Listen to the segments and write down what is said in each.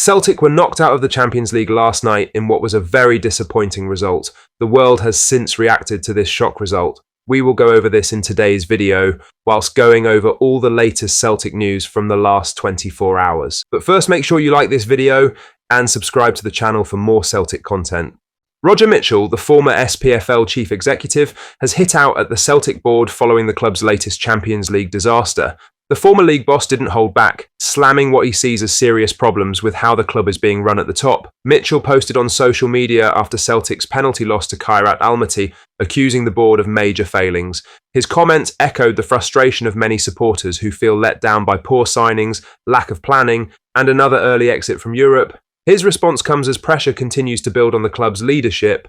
Celtic were knocked out of the Champions League last night in what was a very disappointing result. The world has since reacted to this shock result. We will go over this in today's video, whilst going over all the latest Celtic news from the last 24 hours. But first, make sure you like this video and subscribe to the channel for more Celtic content. Roger Mitchell, the former SPFL chief executive, has hit out at the Celtic board following the club's latest Champions League disaster. The former league boss didn't hold back, slamming what he sees as serious problems with how the club is being run at the top. Mitchell posted on social media after Celtic's penalty loss to Kairat Almaty, accusing the board of major failings. His comments echoed the frustration of many supporters who feel let down by poor signings, lack of planning, and another early exit from Europe. His response comes as pressure continues to build on the club's leadership,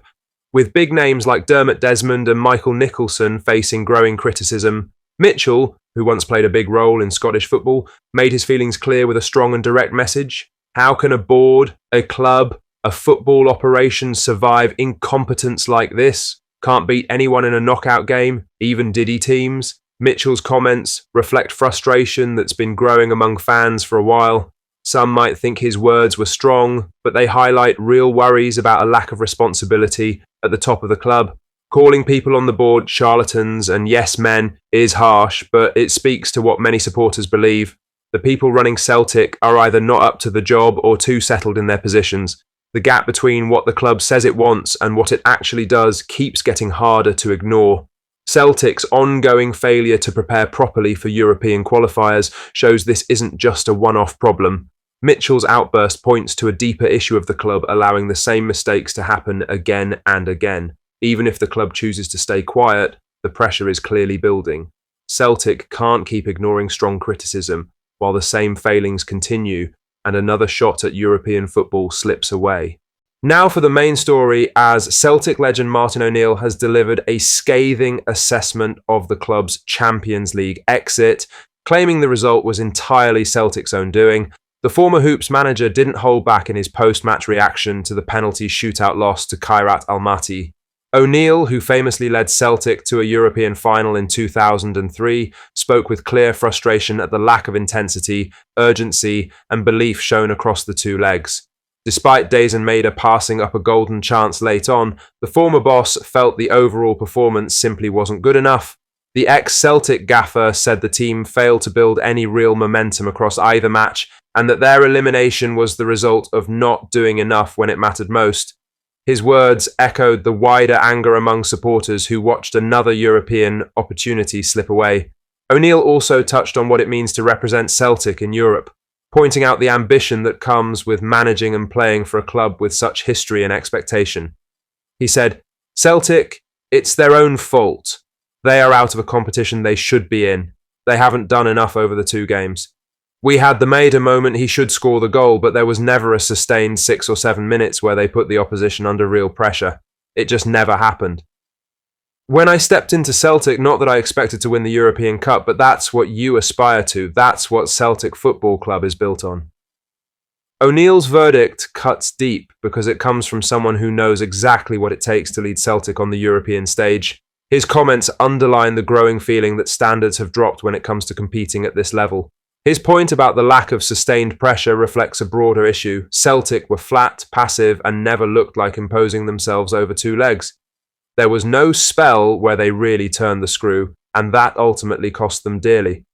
with big names like Dermot Desmond and Michael Nicholson facing growing criticism. Mitchell, who once played a big role in Scottish football, made his feelings clear with a strong and direct message. How can a board, a club, a football operation survive incompetence like this? Can't beat anyone in a knockout game, even Diddy teams? Mitchell's comments reflect frustration that's been growing among fans for a while. Some might think his words were strong, but they highlight real worries about a lack of responsibility at the top of the club. Calling people on the board charlatans and yes men is harsh, but it speaks to what many supporters believe. The people running Celtic are either not up to the job or too settled in their positions. The gap between what the club says it wants and what it actually does keeps getting harder to ignore. Celtic's ongoing failure to prepare properly for European qualifiers shows this isn't just a one-off problem. Mitchell's outburst points to a deeper issue of the club allowing the same mistakes to happen again and again. Even if the club chooses to stay quiet, the pressure is clearly building. Celtic can't keep ignoring strong criticism while the same failings continue and another shot at European football slips away. Now for the main story, as Celtic legend Martin O'Neill has delivered a scathing assessment of the club's Champions League exit, claiming the result was entirely Celtic's own doing. The former Hoops manager didn't hold back in his post-match reaction to the penalty shootout loss to Kairat Almaty. O'Neill, who famously led Celtic to a European final in 2003, spoke with clear frustration at the lack of intensity, urgency, and belief shown across the two legs. Despite Dazen Maeda passing up a golden chance late on, the former boss felt the overall performance simply wasn't good enough. The ex-Celtic gaffer said the team failed to build any real momentum across either match, and that their elimination was the result of not doing enough when it mattered most. His words echoed the wider anger among supporters who watched another European opportunity slip away. O'Neill also touched on what it means to represent Celtic in Europe, pointing out the ambition that comes with managing and playing for a club with such history and expectation. He said, "Celtic, it's their own fault. They are out of a competition they should be in. They haven't done enough over the two games. We had the Maeda moment he should score the goal, but there was never a sustained 6 or 7 minutes where they put the opposition under real pressure. It just never happened. When I stepped into Celtic, not that I expected to win the European Cup, but that's what you aspire to. That's what Celtic Football Club is built on." O'Neill's verdict cuts deep because it comes from someone who knows exactly what it takes to lead Celtic on the European stage. His comments underline the growing feeling that standards have dropped when it comes to competing at this level. His point about the lack of sustained pressure reflects a broader issue. Celtic were flat, passive, and never looked like imposing themselves over two legs. There was no spell where they really turned the screw, and that ultimately cost them dearly.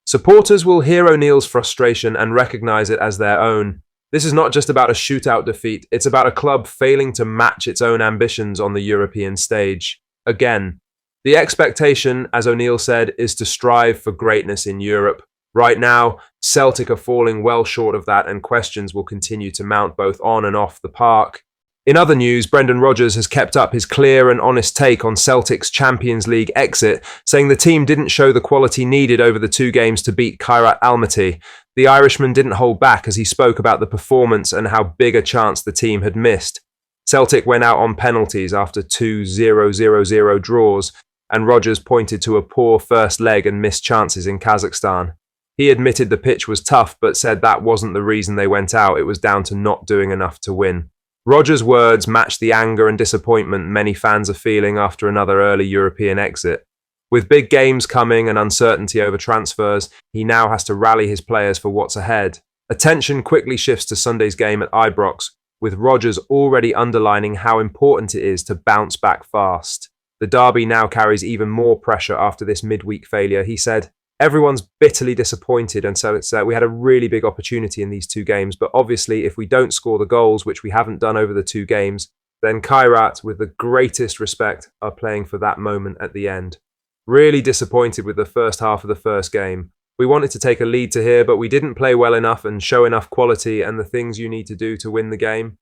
Supporters will hear O'Neill's frustration and recognise it as their own. This is not just about a shootout defeat, it's about a club failing to match its own ambitions on the European stage. Again, the expectation, as O'Neill said, is to strive for greatness in Europe. Right now, Celtic are falling well short of that, and questions will continue to mount both on and off the park. In other news, Brendan Rodgers has kept up his clear and honest take on Celtic's Champions League exit, saying the team didn't show the quality needed over the two games to beat Kairat Almaty. The Irishman didn't hold back as he spoke about the performance and how big a chance the team had missed. Celtic went out on penalties after 2 0-0-0 draws, and Rodgers pointed to a poor first leg and missed chances in Kazakhstan. He admitted the pitch was tough, but said that wasn't the reason they went out, it was down to not doing enough to win. Rodgers' words matched the anger and disappointment many fans are feeling after another early European exit. With big games coming and uncertainty over transfers, he now has to rally his players for what's ahead. Attention quickly shifts to Sunday's game at Ibrox, with Rodgers already underlining how important it is to bounce back fast. The derby now carries even more pressure after this midweek failure. He said, "Everyone's bitterly disappointed, and so we had a really big opportunity in these two games, but obviously if we don't score the goals, which we haven't done over the two games, then Kairat, with the greatest respect, are playing for that moment at the end. Really disappointed with the first half of the first game. We wanted to take a lead to here, but we didn't play well enough and show enough quality and the things you need to do to win the game."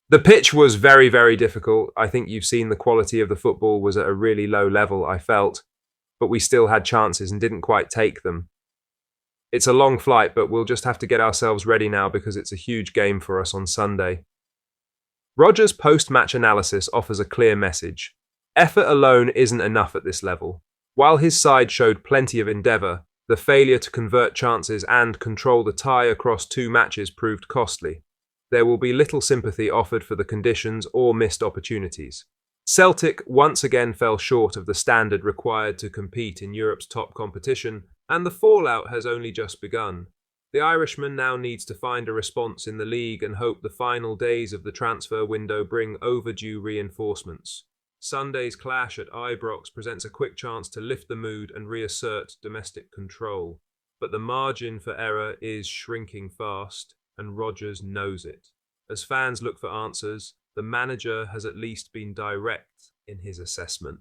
The pitch was very, very difficult. I think you've seen the quality of the football was at a really low level, I felt, but we still had chances and didn't quite take them. It's a long flight, but we'll just have to get ourselves ready now because it's a huge game for us on Sunday. Rodgers' post-match analysis offers a clear message. Effort alone isn't enough at this level. While his side showed plenty of endeavour, the failure to convert chances and control the tie across two matches proved costly. There will be little sympathy offered for the conditions or missed opportunities. Celtic once again fell short of the standard required to compete in Europe's top competition, and the fallout has only just begun. The Irishman now needs to find a response in the league and hope the final days of the transfer window bring overdue reinforcements. Sunday's clash at Ibrox presents a quick chance to lift the mood and reassert domestic control, but the margin for error is shrinking fast, and Rodgers knows it. As fans look for answers, the manager has at least been direct in his assessment.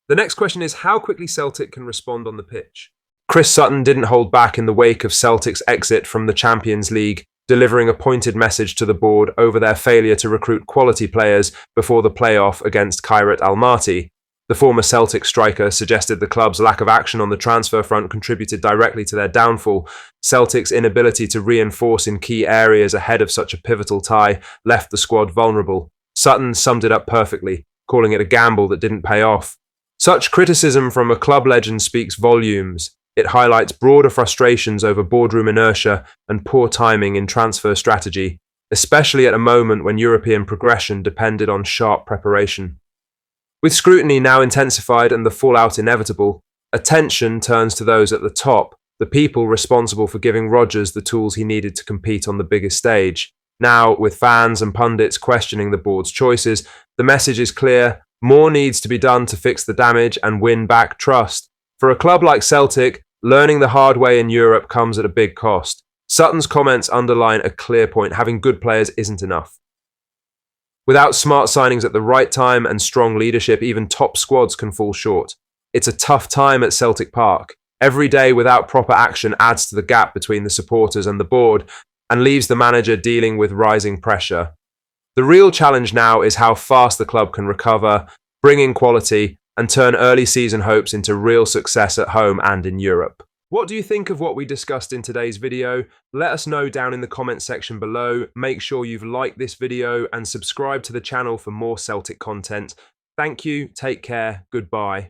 The next question is how quickly Celtic can respond on the pitch. Chris Sutton didn't hold back in the wake of Celtic's exit from the Champions League, delivering a pointed message to the board over their failure to recruit quality players before the playoff against Kairat Almaty. The former Celtic striker suggested the club's lack of action on the transfer front contributed directly to their downfall. Celtic's inability to reinforce in key areas ahead of such a pivotal tie left the squad vulnerable. Sutton summed it up perfectly, calling it a gamble that didn't pay off. Such criticism from a club legend speaks volumes. It highlights broader frustrations over boardroom inertia and poor timing in transfer strategy, especially at a moment when European progression depended on sharp preparation. With scrutiny now intensified and the fallout inevitable, attention turns to those at the top, the people responsible for giving Rodgers the tools he needed to compete on the biggest stage. Now, with fans and pundits questioning the board's choices, the message is clear: more needs to be done to fix the damage and win back trust. For a club like Celtic, learning the hard way in Europe comes at a big cost. Sutton's comments underline a clear point: having good players isn't enough. Without smart signings at the right time and strong leadership, even top squads can fall short. It's a tough time at Celtic Park. Every day without proper action adds to the gap between the supporters and the board and leaves the manager dealing with rising pressure. The real challenge now is how fast the club can recover, bring in quality, and turn early season hopes into real success at home and in Europe. What do you think of what we discussed in today's video? Let us know down in the comments section below. Make sure you've liked this video and subscribe to the channel for more Celtic content. Thank you, take care, goodbye.